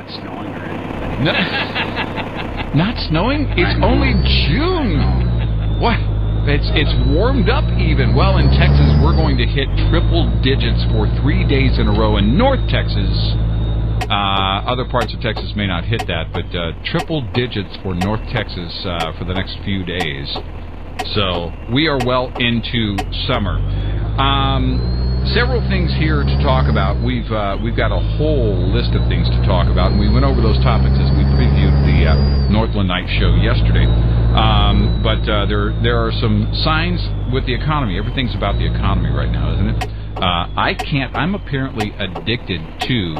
not snowing or anything. No, not snowing? It's only June. What? It's warmed up even. Well, in Texas, we're going to hit triple digits for 3 days in a row. In North Texas, other parts of Texas may not hit that, but triple digits for North Texas for the next few days. So we are well into summer. Several things here to talk about. We've got a whole list of things to talk about, and we went over those topics as we previewed the Northland Night show yesterday. But there are some signs with the economy. Everything's about the economy right now, isn't it? I'm apparently addicted to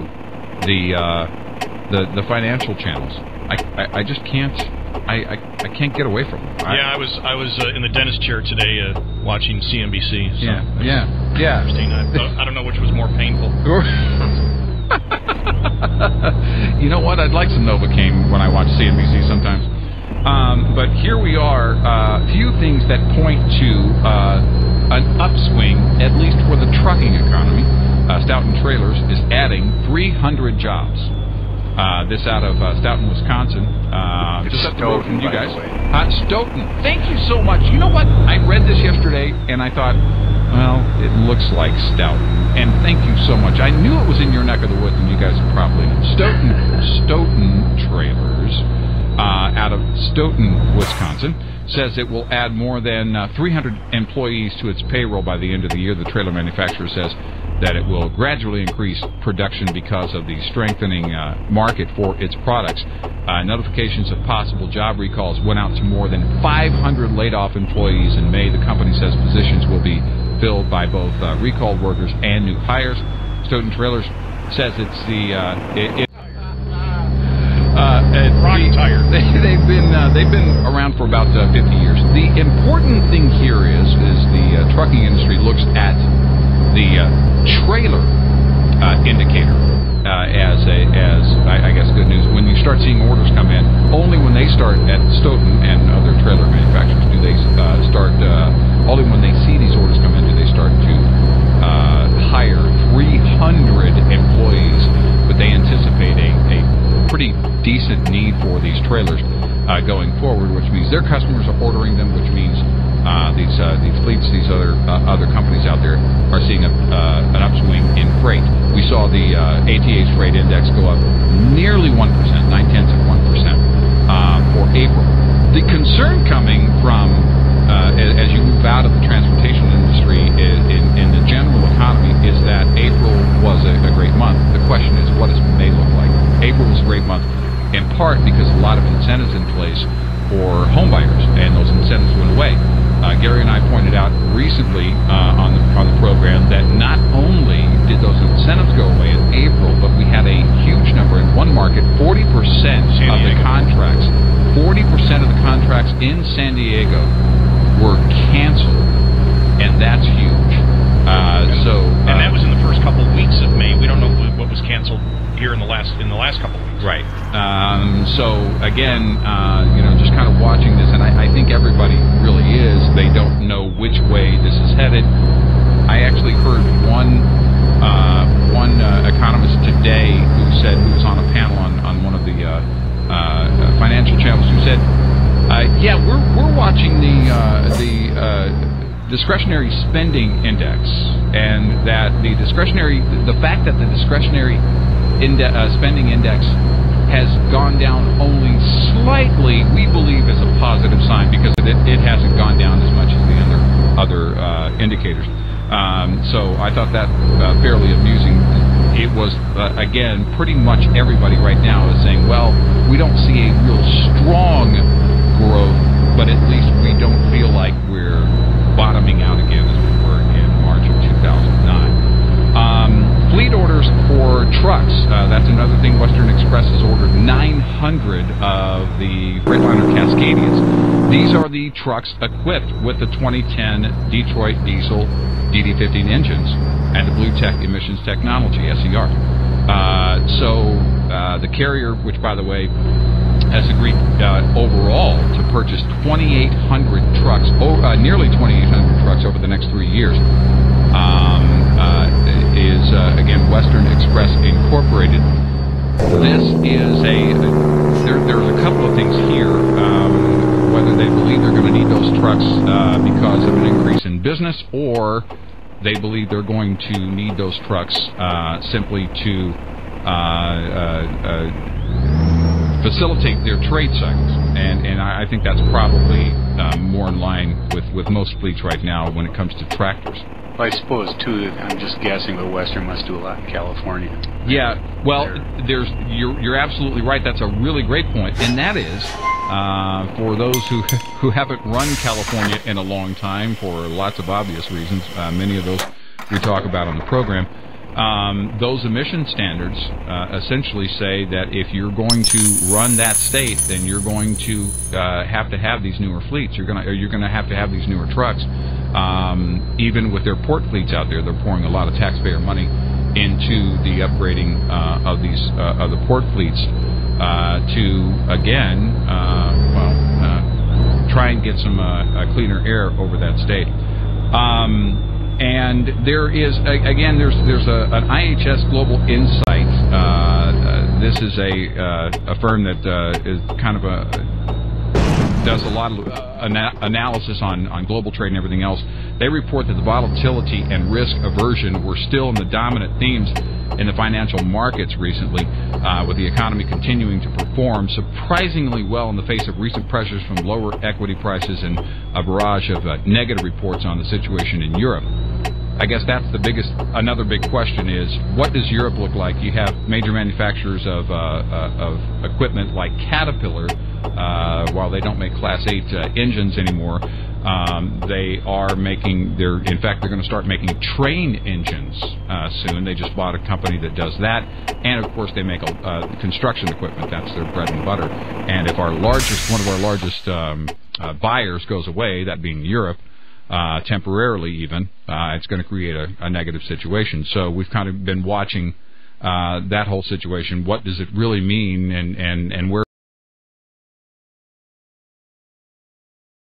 the financial channels. I just can't. I can't get away from them. I was in the dentist chair today watching CNBC. So yeah. Interesting. I don't know which was more painful. You know what? I'd like some Novocaine when I watch CNBC sometimes. But here we are. A few things that point to an upswing, at least for the trucking economy. Stoughton Trailers is adding 300 jobs. This out of Stoughton, Wisconsin. Just up the road from you guys. Stoughton. Thank you so much. You know what? I read this yesterday, and I thought, well, it looks like Stoughton. And thank you so much. I knew it was in your neck of the woods, and you guys would probably know. Stoughton Trailers out of Stoughton, Wisconsin, says it will add more than 300 employees to its payroll by the end of the year. The trailer manufacturer says that it will gradually increase production because of the strengthening market for its products. Notifications of possible job recalls went out to more than 500 laid-off employees in May. The company says positions will be filled by both recalled workers and new hires. Stoughton Trailers says it's Rock tire. They've been around for about 50 years. The important thing here is the trucking industry looks at the trailer indicator as I guess good news. When you start seeing orders come in, only when they start at Stoughton and other trailer manufacturers do they start. Only when they see these orders come in do they start to hire 300 employees. But they anticipate a pretty decent need for these trailers going forward, which means their customers are ordering them, which means these fleets, these other companies out there are seeing an upswing in freight. We saw the ATA's freight index go up nearly 1%, 0.9%, for April. The concern coming from as you move out of the transportation industry in the general economy is that April was a great month. The question is, what does May look like? April was a great month, in part because a lot of incentives in place for home buyers, and those incentives went away. Gary and I pointed out recently on the program that not only did those incentives go away in April, but we had a huge number in one market, 40% of the contracts. 40% of the contracts in San Diego were canceled, and that's huge. And that was in the first couple of weeks of May. We don't know what was canceled here in the last couple of weeks. Right. So again, just kind of watching this, and I think everybody really is. They don't know which way this is headed. I actually heard one economist today who was on a panel on one of the financial channels who said, we're watching the discretionary spending index, and that the fact that the discretionary spending index has gone down only slightly, we believe is a positive sign, because it hasn't gone down as much as the other indicators. So I thought that fairly amusing. It was, again, pretty much everybody right now is saying, well, we don't see a real strong growth, but at least we don't feel like we're bottoming out again as we were in March of 2009. Fleet orders for trucks. That's another thing. Western Express has ordered 900 of the Freightliner Cascadians. These are the trucks equipped with the 2010 Detroit diesel DD15 engines and the Blue Tech emissions technology, SER. The carrier, which, by the way, has agreed overall to purchase 2,800 trucks, nearly 2,800 trucks over the next 3 years, is, again, Western Express Incorporated. This is there's a couple of things here. Whether they believe they're going to need those trucks because of an increase in business, or they believe they're going to need those trucks simply to facilitate their trade cycles. And I think that's probably more in line with most fleets right now when it comes to tractors. Well, I suppose, too, I'm just guessing, but Western must do a lot in California. Yeah, well, you're absolutely right. That's a really great point, and that is for those who haven't run California in a long time for lots of obvious reasons, many of those we talk about on the program. Those emission standards essentially say that if you're going to run that state, then you're going to have these newer fleets. You're going to have these newer trucks. Even with their port fleets out there, they're pouring a lot of taxpayer money into the upgrading of the port fleets to again, try and get some cleaner air over that state. And there is there's an IHS Global Insight. This is a firm that is kind of does a lot of analysis on global trade and everything else. They report that the volatility and risk aversion were still in the dominant themes in the financial markets recently, with the economy continuing to perform surprisingly well in the face of recent pressures from lower equity prices and a barrage of negative reports on the situation in Europe. I guess that's another big question is, what does Europe look like? You have major manufacturers of equipment like Caterpillar. While they don't make Class 8 engines anymore, they are making in fact, they're going to start making train engines soon. They just bought a company that does that, and of course they make construction equipment. That's their bread and butter. And if one of our largest buyers goes away, that being Europe, temporarily even, it's going to create a negative situation. So we've kind of been watching that whole situation. What does it really mean, and where